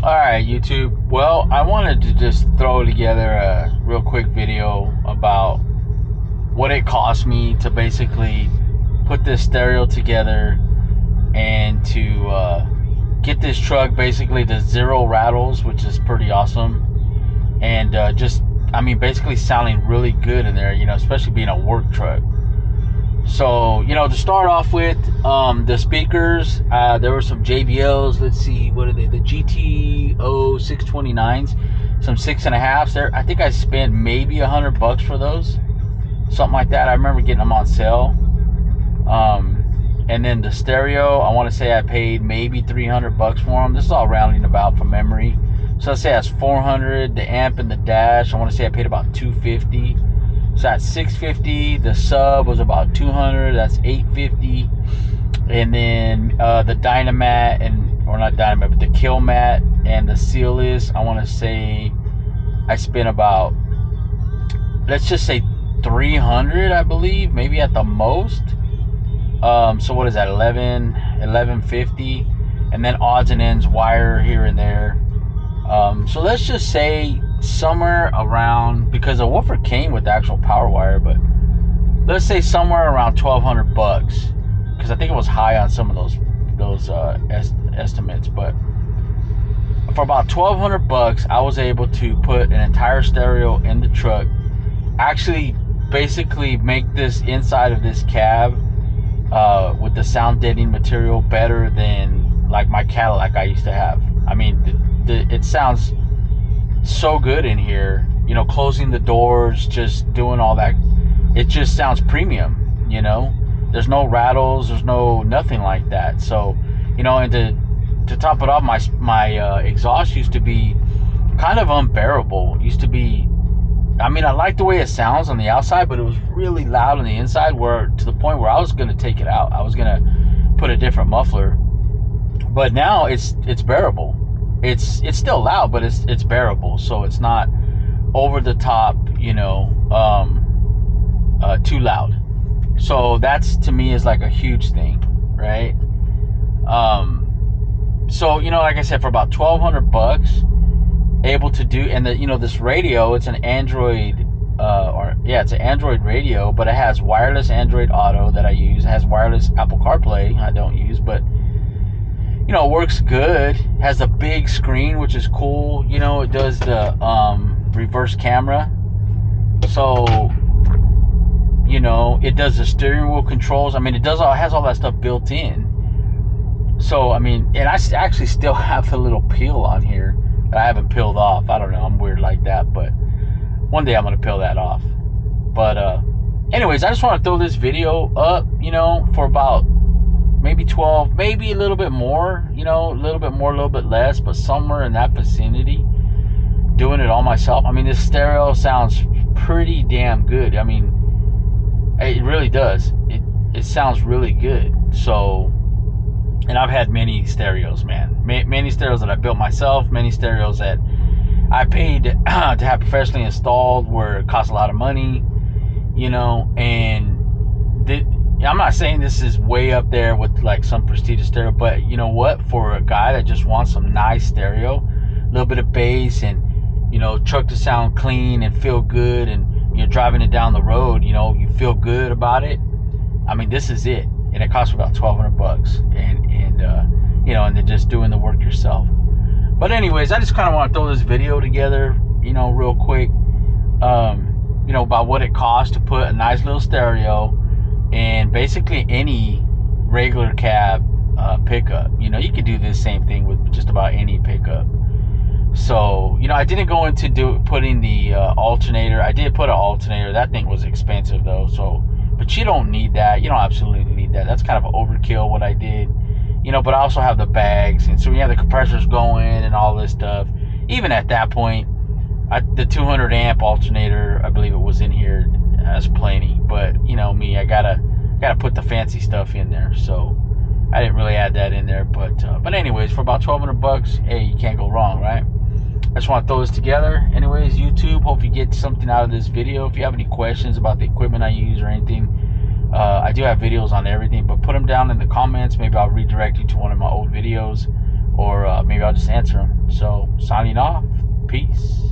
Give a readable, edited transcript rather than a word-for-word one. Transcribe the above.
Alright, YouTube. Well, I wanted to just throw together a real quick video about what it cost me to basically put this stereo together and to get this truck basically to zero rattles, which is pretty awesome. And basically sounding really good in there, especially being a work truck. So, to start off with, the speakers, there were some JBLs. Let's see, what are they? The GTO 629s, some 6.5s there. I think I spent maybe $100 for those, something like that. I remember getting them on sale. And then the stereo, I want to say I paid maybe $300 for them. This is all rounding about from memory. So let's say that's 400. The amp and the dash, I want to say I paid about $250. So that's $650. The sub was about $200. That's $850. And then the Dynamat or not Dynamat, but the Killmat and the Sealess, I want to say I spent about, let's just say $300, I believe, maybe at the most. So what is that? $1150, and then odds and ends, wire here and there. So let's just say somewhere around, because the woofer came with the actual power wire, but let's say somewhere around $1,200, because I think it was high on some of those estimates. But for about $1,200, I was able to put an entire stereo in the truck. Actually, basically make this inside of this cab with the sound deadening material better than like my Cadillac I used to have. I mean, it sounds so good in here, closing the doors, just doing all that. It just sounds premium, there's no rattles, there's nothing like that. So, and to top it off, my exhaust used to be kind of unbearable. It used to be, I like the way it sounds on the outside, but it was really loud on the inside, to the point where I was going to take it out. I was going to put a different muffler. But now it's bearable. It's still loud, but it's bearable. So it's not over the top, too loud. So that's, to me, is like a huge thing, right? So, like I said, for about $1,200, able to do, and this radio, it's an Android, it's an Android radio, but it has wireless Android Auto that I use. It has wireless Apple CarPlay I don't use, but it works good. Has a big screen, which is cool. It does the reverse camera, so it does the steering wheel controls. It has all that stuff built in. So and I actually still have the little peel on here that I haven't peeled off. I don't know, I'm weird like that, but one day I'm gonna peel that off. But anyways, I just want to throw this video up, for about maybe 12, maybe a little bit more, a little bit more, a little bit less, but somewhere in that vicinity, doing it all myself. This stereo sounds pretty damn good. It really does. It sounds really good. So, and I've had many stereos, man. Many stereos that I built myself, many stereos that I paid to have professionally installed, where it costs a lot of money, and I'm not saying this is way up there with like some prestigious stereo, but you know what? For a guy that just wants some nice stereo, a little bit of bass, and truck to sound clean and feel good, and you're driving it down the road, you feel good about it. This is it, and it costs about $1,200, and then just doing the work yourself. But anyways, I just kind of want to throw this video together, real quick, about what it costs to put a nice little stereo in basically any regular cab pickup. You could do this same thing with just about any pickup. So, I didn't go into putting the alternator. I did put an alternator. That thing was expensive though. So, but you don't need that. You don't absolutely need that. That's kind of an overkill what I did. But I also have the bags, and so we have the compressors going and all this stuff. Even at that point, the 200 amp alternator, I believe it was in here, has plenty. But me, I gotta put the fancy stuff in there. So I didn't really add that in there. But anyways, for about $1,200, hey, you can't go wrong, right? I just want to throw this together. Anyways, YouTube, hope you get something out of this video. If you have any questions about the equipment I use or anything, I do have videos on everything, but put them down in the comments. Maybe I'll redirect you to one of my old videos. or maybe I'll just answer them. So signing off. Peace.